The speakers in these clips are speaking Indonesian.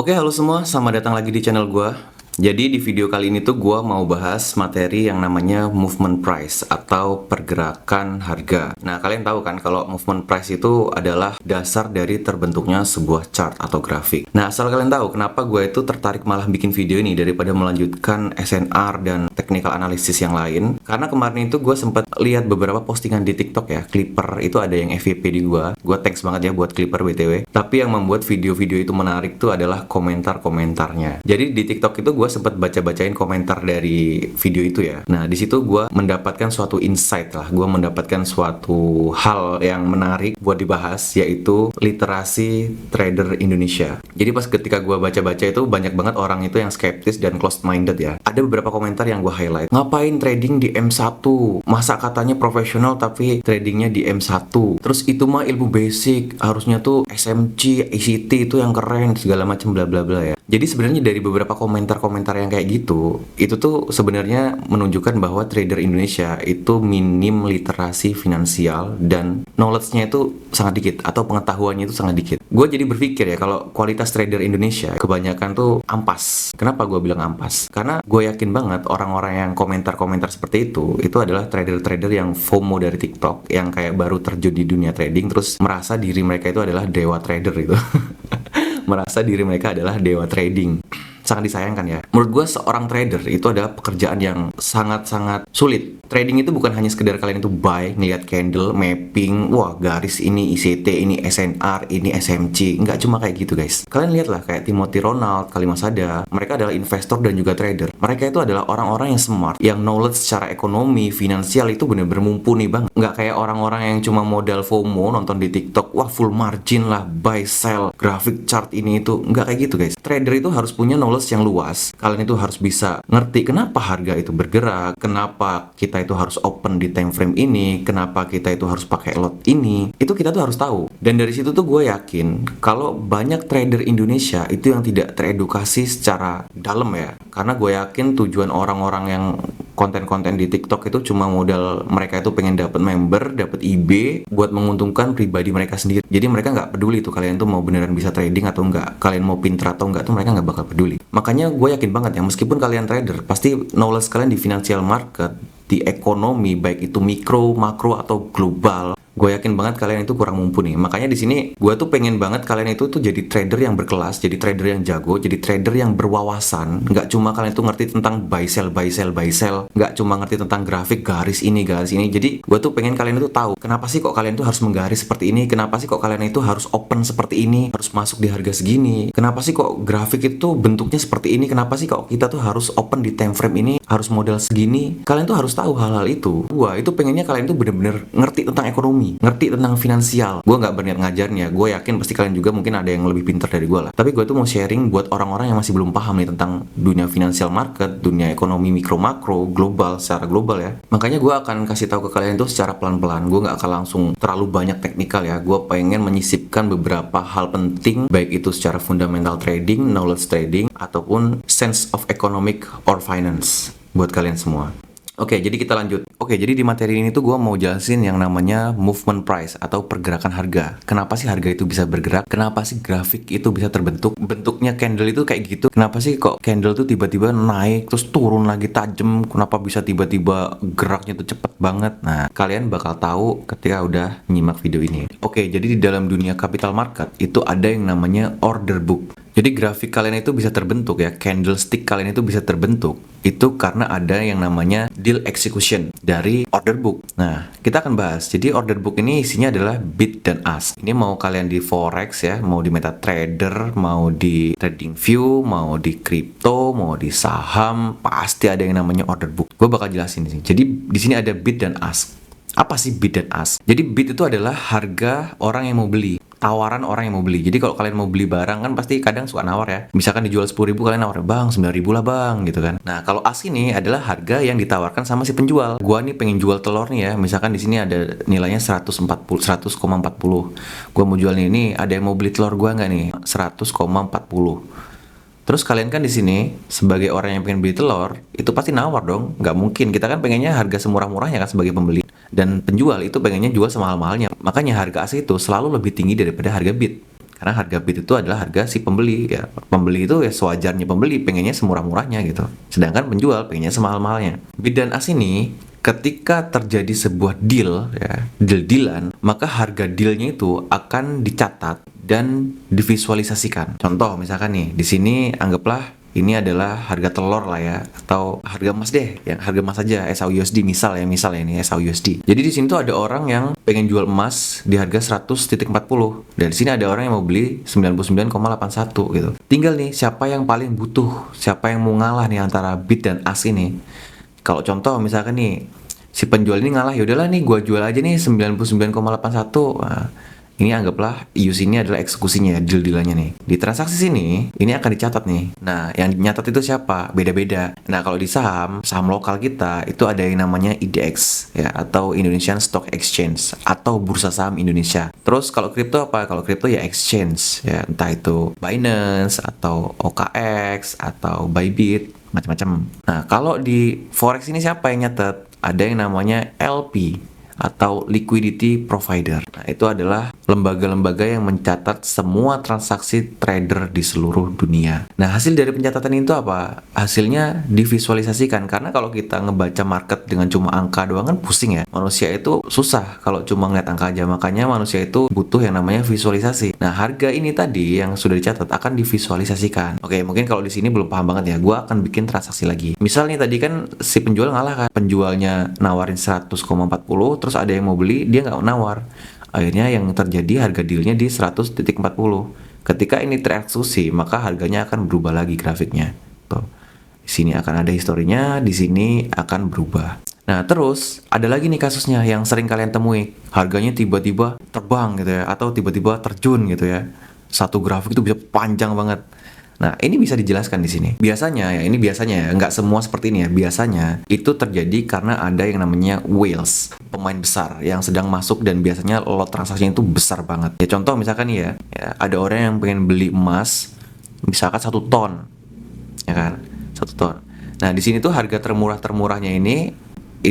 Oke, halo semua, selamat datang lagi di channel gua. Jadi di video kali ini tuh gua mau bahas materi yang namanya movement price atau pergerakan harga. Nah, kalian tahu kan kalau movement price itu adalah dasar dari terbentuknya sebuah chart atau grafik. Nah, asal kalian tahu kenapa gua itu tertarik malah bikin video ini daripada melanjutkan SNR dan technical analysis yang lain. Karena kemarin itu gua sempat lihat beberapa postingan di TikTok ya, Clipper itu ada yang FYP di gua. Gua thanks banget ya buat Clipper BTW. Tapi yang membuat video-video itu menarik tuh adalah komentar-komentarnya. Jadi di TikTok itu gua sempat baca-bacain komentar dari video itu ya. Nah, di situ gue mendapatkan suatu insight lah. Gue mendapatkan suatu hal yang menarik buat dibahas, yaitu literasi trader Indonesia. Jadi pas ketika gue baca-baca itu banyak banget orang itu yang skeptis dan closed-minded ya. Ada beberapa komentar yang gue highlight. Ngapain trading di M1? Masa katanya profesional tapi tradingnya di M1? Terus itu mah ilmu basic. Harusnya tuh SMC, ICT itu yang keren, segala macam bla bla bla ya. Jadi sebenarnya dari beberapa komentar-komentar yang kayak gitu, itu tuh sebenarnya menunjukkan bahwa trader Indonesia itu minim literasi finansial dan knowledge-nya itu sangat dikit atau pengetahuannya itu sangat dikit. Gue jadi berpikir ya kalau kualitas trader Indonesia kebanyakan tuh ampas. Kenapa gue bilang ampas? Karena gue yakin banget orang-orang yang komentar-komentar seperti itu adalah trader-trader yang FOMO dari TikTok, yang kayak baru terjun di dunia trading terus merasa diri mereka itu adalah dewa trader gitu. Merasa diri mereka adalah dewa trading. Sangat disayangkan ya. Menurut gue seorang trader itu adalah pekerjaan yang sangat-sangat sulit. Trading itu bukan hanya sekedar kalian itu buy, ngeliat candle, mapping, wah garis ini ICT, ini SNR, ini SMC. Nggak cuma kayak gitu guys. Kalian lihatlah kayak Timothy Ronald, Kali Masada. Mereka adalah investor dan juga trader. Mereka itu adalah orang-orang yang smart, yang knowledge secara ekonomi, finansial itu bener-bener mumpuni banget. Nggak kayak orang-orang yang cuma modal FOMO, nonton di TikTok, wah full margin lah, buy, sell, grafik chart ini itu. Nggak kayak gitu guys. Trader itu harus punya knowledge yang luas. Kalian itu harus bisa ngerti kenapa harga itu bergerak, kenapa kita itu harus open di time frame ini, kenapa kita itu harus pakai lot ini. Itu kita tuh harus tahu. Dan dari situ tuh gue yakin kalau banyak trader Indonesia itu yang tidak teredukasi secara dalam ya. Karena gue yakin tujuan orang-orang yang konten-konten di TikTok itu cuma modal mereka itu pengen dapat member, dapat IB buat menguntungkan pribadi mereka sendiri. Jadi mereka nggak peduli tuh kalian tuh mau beneran bisa trading atau enggak, kalian mau pintar atau enggak tuh mereka nggak bakal peduli. Makanya gue yakin banget ya, meskipun kalian trader, pasti knowledge kalian di financial market, di ekonomi, baik itu mikro, makro, atau global, gue yakin banget kalian itu kurang mumpuni. Makanya di sini gue tuh pengen banget kalian itu tuh jadi trader yang berkelas, jadi trader yang jago, jadi trader yang berwawasan. Nggak cuma kalian tuh ngerti tentang buy sell, buy sell, buy sell, nggak cuma ngerti tentang grafik garis ini, garis ini. Jadi gue tuh pengen kalian itu tahu kenapa sih kok kalian tuh harus menggaris seperti ini, kenapa sih kok kalian itu harus open seperti ini, harus masuk di harga segini, kenapa sih kok grafik itu bentuknya seperti ini, kenapa sih kok kita tuh harus open di time frame ini, harus modal segini. Kalian tuh harus tahu hal-hal itu. Gue itu pengennya kalian tuh bener-bener ngerti tentang ekonomi, ngerti tentang finansial. Gue nggak berniat ngajarnya. Gue yakin pasti kalian juga mungkin ada yang lebih pintar dari gue lah. Tapi gue tuh mau sharing buat orang-orang yang masih belum paham nih tentang dunia financial market, dunia ekonomi mikro makro, global, secara global ya. Makanya gue akan kasih tahu ke kalian tuh secara pelan-pelan. Gue nggak akan langsung terlalu banyak teknikal ya. Gue pengen menyisipkan beberapa hal penting, baik itu secara fundamental trading, knowledge trading, ataupun sense of economic or finance buat kalian semua. Oke, jadi kita lanjut. Oke, jadi di materi ini tuh gue mau jelasin yang namanya movement price atau pergerakan harga. Kenapa sih harga itu bisa bergerak? Kenapa sih grafik itu bisa terbentuk? Bentuknya candle itu kayak gitu. Kenapa sih kok candle tuh tiba-tiba naik terus turun lagi tajam? Kenapa bisa tiba-tiba geraknya tuh cepet banget? Nah, kalian bakal tahu ketika udah nyimak video ini. Oke, jadi di dalam dunia capital market itu ada yang namanya order book. Jadi grafik kalian itu bisa terbentuk ya, candlestick kalian itu bisa terbentuk. Itu karena ada yang namanya deal execution dari order book. Nah, kita akan bahas. Jadi order book ini isinya adalah bid dan ask. Ini mau kalian di forex ya, mau di MetaTrader, mau di TradingView, mau di crypto, mau di saham, pasti ada yang namanya order book. Gue bakal jelasin di sini. Jadi di sini ada bid dan ask. Apa sih bid dan ask? Jadi bid itu adalah harga orang yang mau beli, tawaran orang yang mau beli. Jadi kalau kalian mau beli barang kan pasti kadang suka nawar ya. Misalkan dijual 10.000 kalian nawar, "Bang, 9.000 lah bang," gitu kan. Nah, kalau ask ini adalah harga yang ditawarkan sama si penjual. Gua nih pengen jual telur nih ya. Misalkan di sini ada nilainya 100,40. Gua mau jual ini, ada yang mau beli telur gua nggak nih? 100,40. Terus kalian kan di sini sebagai orang yang pengen beli telur, itu pasti nawar dong. Nggak mungkin. Kita kan pengennya harga semurah-murahnya kan sebagai pembeli. Dan penjual itu pengennya jual semahal-mahalnya. Makanya harga asli itu selalu lebih tinggi daripada harga bid. Karena harga bid itu adalah harga si pembeli ya. Pembeli itu ya sewajarnya pembeli pengennya semurah-murahnya gitu. Sedangkan penjual pengennya semahal-mahalnya. Bid dan ask ini ketika terjadi sebuah deal ya, deal-dealan, maka harga dealnya itu akan dicatat dan divisualisasikan. Contoh misalkan nih, di sini anggaplah ini adalah harga telur lah ya, atau harga emas deh, yang harga emas aja SAUSD misal ya ini SAUSD. Jadi di sini tuh ada orang yang pengen jual emas di harga 100.40 dan di sini ada orang yang mau beli 99,81 gitu. Tinggal nih siapa yang paling butuh, siapa yang mau ngalah nih antara bid dan ask ini. Kalau contoh misalkan nih si penjual ini ngalah, yaudahlah nih gua jual aja nih 99,81. Nah, ini anggaplah use ini adalah eksekusinya, deal-dealannya nih. Di transaksi sini, ini akan dicatat nih. Nah, yang nyatat itu siapa? Beda-beda. Nah, kalau di saham lokal kita, itu ada yang namanya IDX, ya, atau Indonesian Stock Exchange, atau Bursa Saham Indonesia. Terus kalau kripto apa? Kalau kripto ya exchange, ya, entah itu Binance, atau OKX, atau Bybit, macam-macam. Nah, kalau di Forex ini siapa yang nyatet? Ada yang namanya LP, atau liquidity provider. Nah, itu adalah lembaga-lembaga yang mencatat semua transaksi trader di seluruh dunia. Nah, hasil dari pencatatan itu apa? Hasilnya divisualisasikan, karena kalau kita ngebaca market dengan cuma angka doang kan pusing ya. Manusia itu susah kalau cuma ngeliat angka aja, makanya manusia itu butuh yang namanya visualisasi. Nah, harga ini tadi yang sudah dicatat akan divisualisasikan. Oke, mungkin kalau di sini belum paham banget ya, gua akan bikin transaksi lagi. Misalnya tadi kan si penjual ngalah kan, penjualnya nawarin 100,40, terus ada yang mau beli, dia nggak nawar. Akhirnya yang terjadi harga dealnya di 100.40. Ketika ini tereksekusi, maka harganya akan berubah lagi grafiknya. Tuh. Di sini akan ada historinya, di sini akan berubah. Nah, terus ada lagi nih kasusnya yang sering kalian temui. Harganya tiba-tiba terbang gitu ya, atau tiba-tiba terjun gitu ya. Satu grafik itu bisa panjang banget. Nah, ini bisa dijelaskan di sini. Biasanya ya, nggak semua seperti ini ya. Biasanya itu terjadi karena ada yang namanya whales, pemain besar yang sedang masuk dan biasanya lot transaksinya itu besar banget. Ya contoh misalkan ya ada orang yang pengen beli emas, misalkan 1 ton, ya kan, 1 ton. Nah, di sini tuh harga termurahnya ini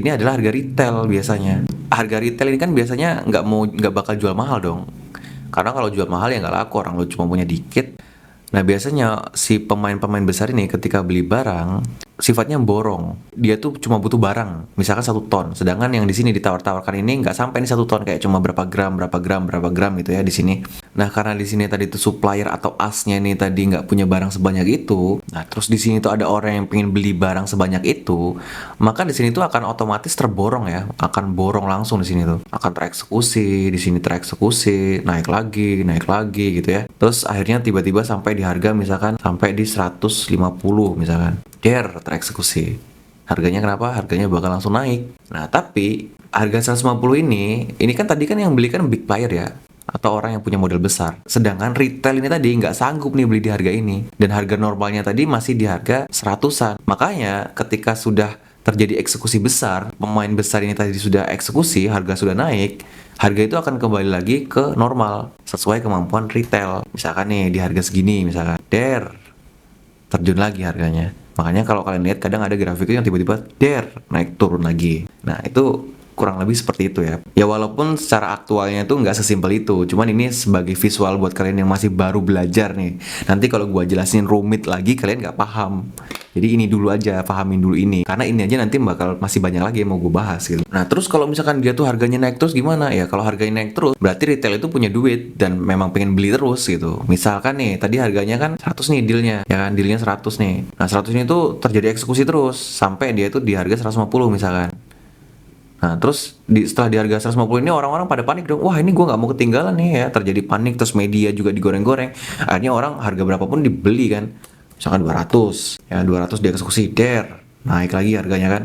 adalah harga retail biasanya. Harga retail ini kan biasanya nggak bakal jual mahal dong. Karena kalau jual mahal ya nggak laku, orang lo cuma punya dikit. Nah, biasanya si pemain-pemain besar ini ketika beli barang sifatnya borong. Dia tuh cuma butuh barang, misalkan 1 ton. Sedangkan yang di sini ditawar-tawarkan ini nggak sampai nih 1 ton, kayak cuma berapa gram gitu ya di sini. Nah, karena di sini tadi tuh supplier atau asnya ini tadi nggak punya barang sebanyak itu. Nah, terus di sini tuh ada orang yang pengen beli barang sebanyak itu, maka di sini tuh akan otomatis terborong ya, akan borong langsung di sini tuh. Akan tereksekusi, di sini tereksekusi, naik lagi gitu ya. Terus akhirnya tiba-tiba sampai di harga misalkan sampai di 150 misalkan. Tereksekusi. Harganya kenapa? Harganya bakal langsung naik. Nah, tapi harga 150 ini kan tadi kan yang beli kan big player ya, atau orang yang punya modal besar. Sedangkan retail ini tadi nggak sanggup nih beli di harga ini. Dan harga normalnya tadi masih di harga 100-an. Makanya ketika sudah terjadi eksekusi besar, pemain besar ini tadi sudah eksekusi, harga sudah naik, harga itu akan kembali lagi ke normal sesuai kemampuan retail. Misalkan nih di harga segini misalkan, terjun lagi harganya. Makanya kalau kalian lihat kadang ada grafiknya yang tiba-tiba naik turun lagi. Nah, itu kurang lebih seperti itu ya. Ya walaupun secara aktualnya itu nggak sesimpel itu. Cuman ini sebagai visual buat kalian yang masih baru belajar nih. Nanti kalau gua jelasin rumit lagi kalian nggak paham. Jadi ini dulu aja, pahamin dulu ini. Karena ini aja nanti bakal masih banyak lagi yang mau gue bahas gitu. Nah, terus kalau misalkan dia tuh harganya naik terus gimana? Ya kalau harganya naik terus, berarti retail itu punya duit dan memang pengen beli terus gitu. Misalkan nih, tadi harganya kan 100 nih dealnya, ya kan, dealnya 100 nih. Nah, 100 ini tuh terjadi eksekusi terus sampai dia itu di harga 150 misalkan. Nah, terus setelah di harga 150 ini orang-orang pada panik dong. Wah, ini gue nggak mau ketinggalan nih ya. Terjadi panik, terus media juga digoreng-goreng. Akhirnya orang harga berapapun dibeli kan. Misalkan 200, ya 200 dieksekusi, naik lagi harganya kan.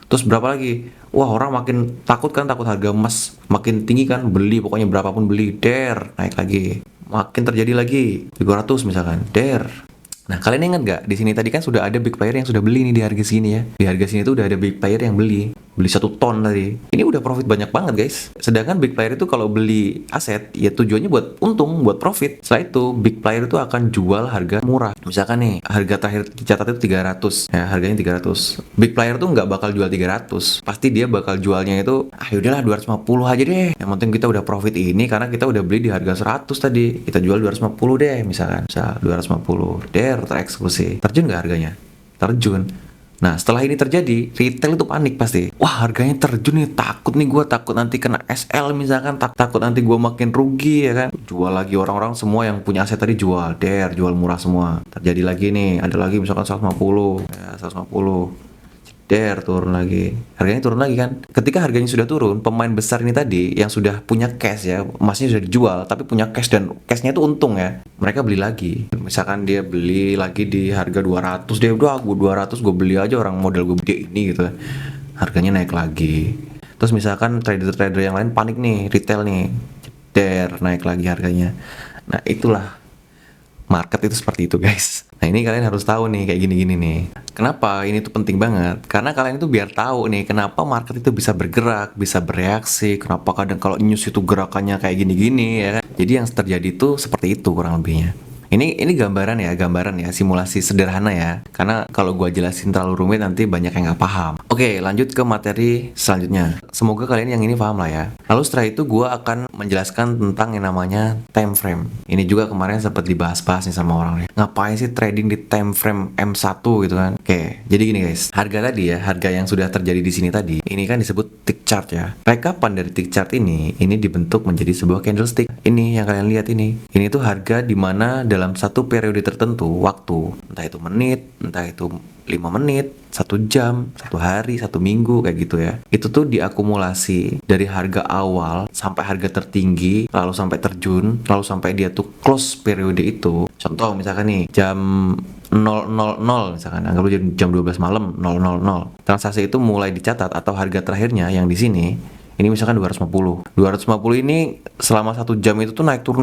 Terus berapa lagi? Wah, orang makin takut kan, takut harga emas makin tinggi kan, beli pokoknya berapapun beli, naik lagi. Makin terjadi lagi, 200 misalkan, Nah, kalian ingat nggak? Di sini tadi kan sudah ada big player yang sudah beli nih di harga sini ya. Di harga sini tuh udah ada big player yang beli. beli 1 ton tadi. Ini udah profit banyak banget guys. Sedangkan big player itu kalau beli aset ya tujuannya buat untung, buat profit. Setelah itu big player itu akan jual harga murah. Misalkan nih harga terakhir dicatat itu 300 ya, harganya 300. Big player tuh nggak bakal jual 300. Pasti dia bakal jualnya itu yaudahlah 250 aja deh. Yang penting kita udah profit ini karena kita udah beli di harga 100 tadi. Kita jual 250 deh misalkan. Misal 250. Tereksekusi. Terjun nggak harganya? Terjun. Nah setelah ini terjadi, retail itu panik pasti. Wah harganya terjun nih, takut nih gue, takut nanti kena SL misalkan, takut nanti gue makin rugi ya kan. Jual lagi, orang-orang semua yang punya aset tadi jual, jual murah semua. Terjadi lagi nih, ada lagi misalkan 150, ya 150. Turun lagi, harganya turun lagi kan. Ketika harganya sudah turun, pemain besar ini tadi yang sudah punya cash ya, emasnya sudah dijual tapi punya cash dan cashnya itu untung ya, mereka beli lagi. Misalkan dia beli lagi di harga 200, dia udah gue 200 gue beli aja, orang modal gue gede ini gitu, harganya naik lagi. Terus misalkan trader-trader yang lain panik nih, retail nih, naik lagi harganya. Nah itulah market itu seperti itu guys. Nah ini kalian harus tahu nih kayak gini-gini nih. Kenapa ini tuh penting banget? Karena kalian itu biar tahu nih kenapa market itu bisa bergerak, bisa bereaksi. Kenapa kadang kalau news itu gerakannya kayak gini-gini ya kan. Jadi yang terjadi tuh seperti itu kurang lebihnya. Ini gambaran ya, simulasi sederhana ya. Karena kalau gua jelasin terlalu rumit nanti banyak yang nggak paham. Oke, lanjut ke materi selanjutnya. Semoga kalian yang ini paham lah ya. Lalu setelah itu gua akan menjelaskan tentang yang namanya time frame. Ini juga kemarin sempat dibahas-bahas nih sama orang nih. Ngapain sih trading di time frame M1 gitu kan? Oke, jadi gini guys. Harga tadi ya, harga yang sudah terjadi di sini tadi, ini kan disebut tick chart ya. Rekapan dari tick chart ini dibentuk menjadi sebuah candlestick. Ini yang kalian lihat ini. Ini tuh harga di mana dalam satu periode tertentu waktu, entah itu menit, entah itu 5 menit, 1 jam, 1 hari, 1 minggu kayak gitu ya. Itu tuh diakumulasi dari harga awal sampai harga tertinggi, lalu sampai terjun, lalu sampai dia tuh close periode itu. Contoh misalkan nih jam 000 misalkan, anggap aja jam 12 malam 000. Transaksi itu mulai dicatat atau harga terakhirnya yang di sini ini misalkan 250 ini selama 1 jam itu tuh naik turun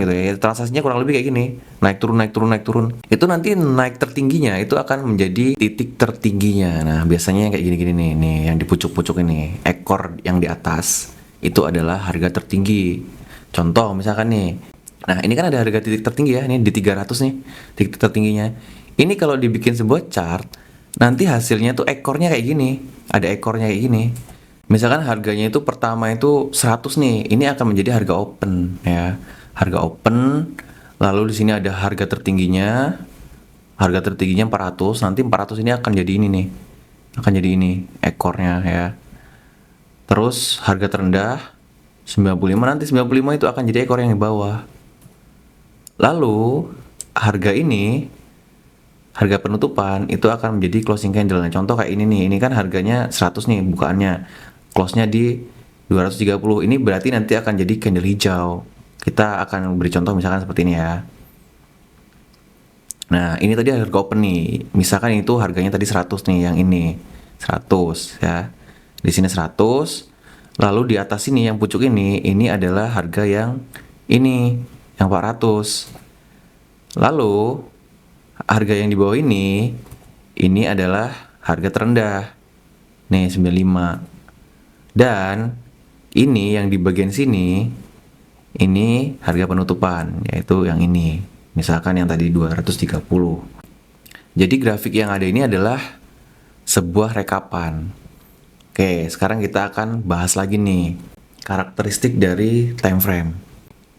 gitu ya. Transaksinya kurang lebih kayak gini, naik turun. Itu nanti naik tertingginya itu akan menjadi titik tertingginya. Nah biasanya kayak gini-gini nih yang di pucuk-pucuk ini, ekor yang di atas itu adalah harga tertinggi. Contoh misalkan nih, nah ini kan ada harga titik tertinggi ya, ini di 300 nih titik tertingginya. Ini kalau dibikin sebuah chart, nanti hasilnya tuh ekornya kayak gini, ada ekornya kayak gini. Misalkan harganya itu pertama itu 100 nih, ini akan menjadi harga open ya. Harga open, lalu di sini ada harga tertingginya. Harga tertingginya 400, nanti 400 ini akan jadi ini nih. Akan jadi ini ekornya ya. Terus harga terendah 95, nanti 95 itu akan jadi ekor yang di bawah. Lalu harga ini, harga penutupan itu akan menjadi closing candle. Nah, contoh kayak ini nih, ini kan harganya 100 nih bukaannya. Close-nya di 230. Ini berarti nanti akan jadi candle hijau. Kita akan beri contoh misalkan seperti ini ya. Nah, ini tadi harga open nih. Misalkan itu harganya tadi 100 nih, yang ini 100 ya. Di sini 100. Lalu di atas ini yang pucuk ini adalah harga yang ini, yang 400. Lalu harga yang di bawah ini adalah harga terendah. Nih 95. Dan ini yang di bagian sini ini harga penutupan, yaitu yang ini. Misalkan yang tadi 230. Jadi grafik yang ada ini adalah sebuah rekapan. Oke, sekarang kita akan bahas lagi nih karakteristik dari time frame.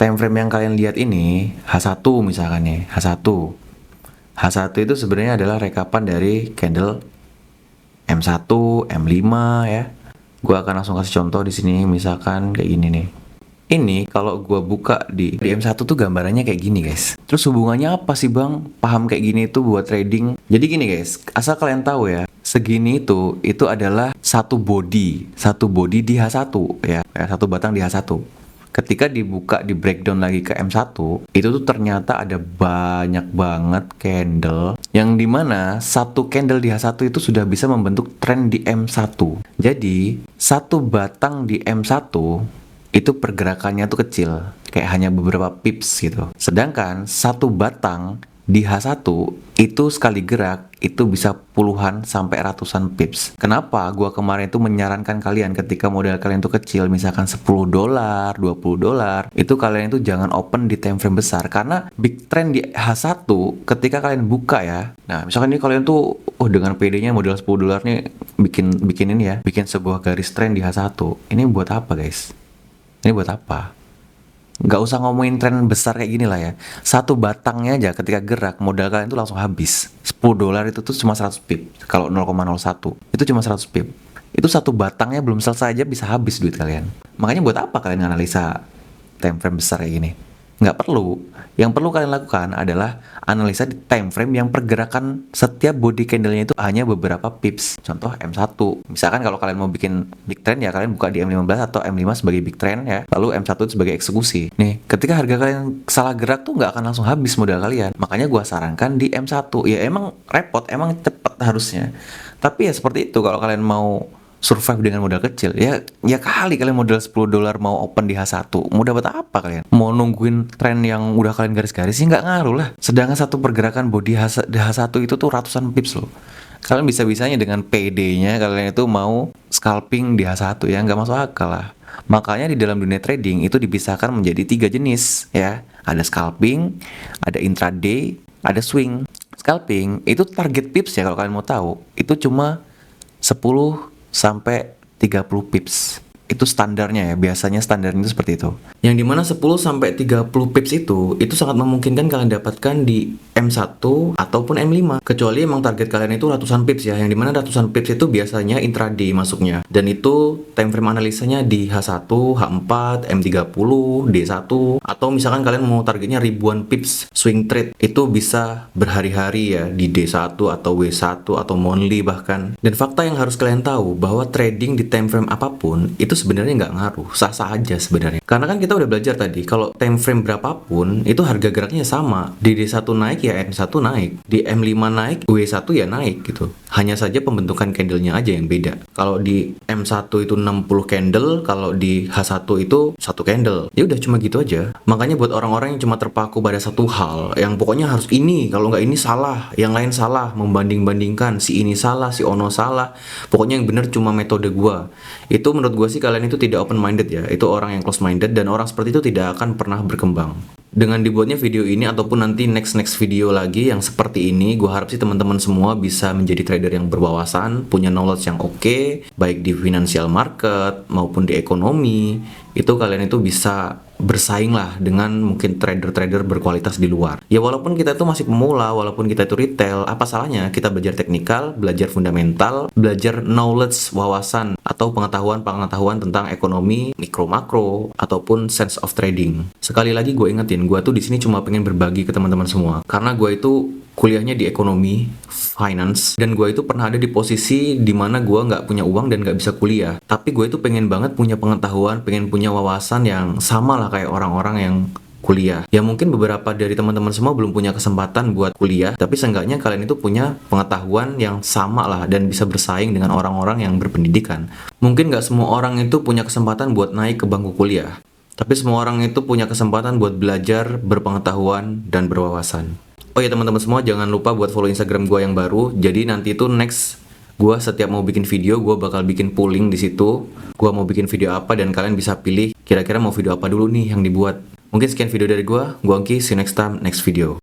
Time frame yang kalian lihat ini H1 misalkan nih, H1 itu sebenarnya adalah rekapan dari candle M1, M5 ya. Gua akan langsung kasih contoh di sini, misalkan kayak gini nih. Ini kalau gua buka di M1 tuh gambarannya kayak gini guys. Terus hubungannya apa sih bang? Paham kayak gini itu buat trading? Jadi gini guys, asal kalian tahu ya, segini itu adalah satu body di H1 ya, satu batang di H1. Ketika dibuka, di breakdown lagi ke M1, itu tuh ternyata ada banyak banget candle yang dimana satu candle di H1 itu sudah bisa membentuk trend di M1. Jadi satu batang di M1 itu pergerakannya tuh kecil, kayak hanya beberapa pips gitu. Sedangkan satu batang di H1 itu sekali gerak itu bisa puluhan sampai ratusan pips. Kenapa gua kemarin itu menyarankan kalian ketika modal kalian itu kecil, misalkan $10, $20, itu kalian itu jangan open di time frame besar karena big trend di H1 ketika kalian buka ya. Nah, misalkan ini kalian tuh dengan PD-nya modal $10 nih bikin ini ya, bikin sebuah garis trend di H1. Ini buat apa, guys? Ini buat apa? Nggak usah ngomongin tren besar kayak gini lah ya. Satu batangnya aja ketika gerak modal kalian tuh langsung habis. $10 itu tuh cuma 100 pip. Kalau 0,01 itu cuma 100 pip. Itu satu batangnya belum selesai aja bisa habis duit kalian. Makanya buat apa kalian analisa time frame besar kayak gini? Nggak perlu. Yang perlu kalian lakukan adalah analisa di time frame yang pergerakan setiap body candle-nya itu hanya beberapa pips. Contoh M1. Misalkan kalau kalian mau bikin big trend ya kalian buka di M15 atau M5 sebagai big trend ya. Lalu M1 itu sebagai eksekusi. Nih, ketika harga kalian salah gerak tuh nggak akan langsung habis modal kalian. Makanya gua sarankan di M1. Ya emang repot, emang cepet harusnya. Tapi ya seperti itu kalau kalian mau survive dengan modal kecil ya kali kalian modal $10 mau open di H1 mau dapat apa kalian? Mau nungguin tren yang udah kalian garis-garis sih nggak ngaruh lah. Sedangkan satu pergerakan body di H1 itu tuh ratusan pips loh. Kalian bisa-bisanya dengan PD-nya kalian itu mau scalping di H1 ya nggak masuk akal lah. Makanya di dalam dunia trading itu dipisahkan menjadi 3 jenis ya. Ada scalping, ada intraday, ada swing. Scalping itu target pips ya kalau kalian mau tahu itu cuma 10 sampai 30 pips. Itu standarnya ya, biasanya standarnya itu seperti itu. Yang dimana 10 sampai 30 pips itu sangat memungkinkan kalian dapatkan di M1 ataupun M5. Kecuali emang target kalian itu ratusan pips ya, yang dimana ratusan pips itu biasanya intraday masuknya. Dan itu time frame analisanya di H1, H4, M30, D1, atau misalkan kalian mau targetnya ribuan pips swing trade, itu bisa berhari-hari ya di D1 atau W1 atau monthly bahkan. Dan fakta yang harus kalian tahu bahwa trading di time frame apapun itu sebenarnya nggak ngaruh, sah-sah aja sebenarnya. Karena kan kita udah belajar tadi, kalau time frame berapapun, itu harga geraknya sama. Di D1 naik ya M1 naik, di M5 naik, W1 ya naik gitu. Hanya saja pembentukan candlenya aja yang beda. Kalau di M1 itu 60 candle, kalau di H1 itu 1 candle. Ya udah cuma gitu aja. Makanya buat orang-orang yang cuma terpaku pada satu hal, yang pokoknya harus ini, kalau nggak ini salah, yang lain salah, membanding-bandingkan, si ini salah, si ono salah, pokoknya yang bener cuma metode gua. Itu menurut gua sih kalian itu tidak open minded ya, itu orang yang close minded dan orang seperti itu tidak akan pernah berkembang. Dengan dibuatnya video ini ataupun nanti next video lagi yang seperti ini, gue harap sih teman-teman semua bisa menjadi trader yang berwawasan, punya knowledge yang oke, baik di financial market maupun di ekonomi. Itu kalian itu bisa bersaing lah dengan mungkin trader-trader berkualitas di luar. Ya walaupun kita itu masih pemula, walaupun kita itu retail, apa salahnya kita belajar teknikal, belajar fundamental, belajar knowledge, wawasan atau pengetahuan tentang ekonomi, mikro makro ataupun sense of trading. Sekali lagi gue ingetin, gue tuh di sini cuma pengen berbagi ke teman-teman semua karena gue itu kuliahnya di ekonomi, finance, dan gue itu pernah ada di posisi dimana gue nggak punya uang dan nggak bisa kuliah. Tapi gue itu pengen banget punya pengetahuan, pengen punya wawasan yang sama lah kayak orang-orang yang kuliah. Ya mungkin beberapa dari teman-teman semua belum punya kesempatan buat kuliah, tapi seenggaknya kalian itu punya pengetahuan yang sama lah dan bisa bersaing dengan orang-orang yang berpendidikan. Mungkin nggak semua orang itu punya kesempatan buat naik ke bangku kuliah, tapi semua orang itu punya kesempatan buat belajar, berpengetahuan, dan berwawasan. Oh ya teman-teman semua, jangan lupa buat follow Instagram gue yang baru. Jadi nanti itu next gue setiap mau bikin video, gue bakal bikin polling di situ. Gue mau bikin video apa dan kalian bisa pilih kira-kira mau video apa dulu nih yang dibuat. Mungkin sekian video dari gue Angki, see you next time, next video.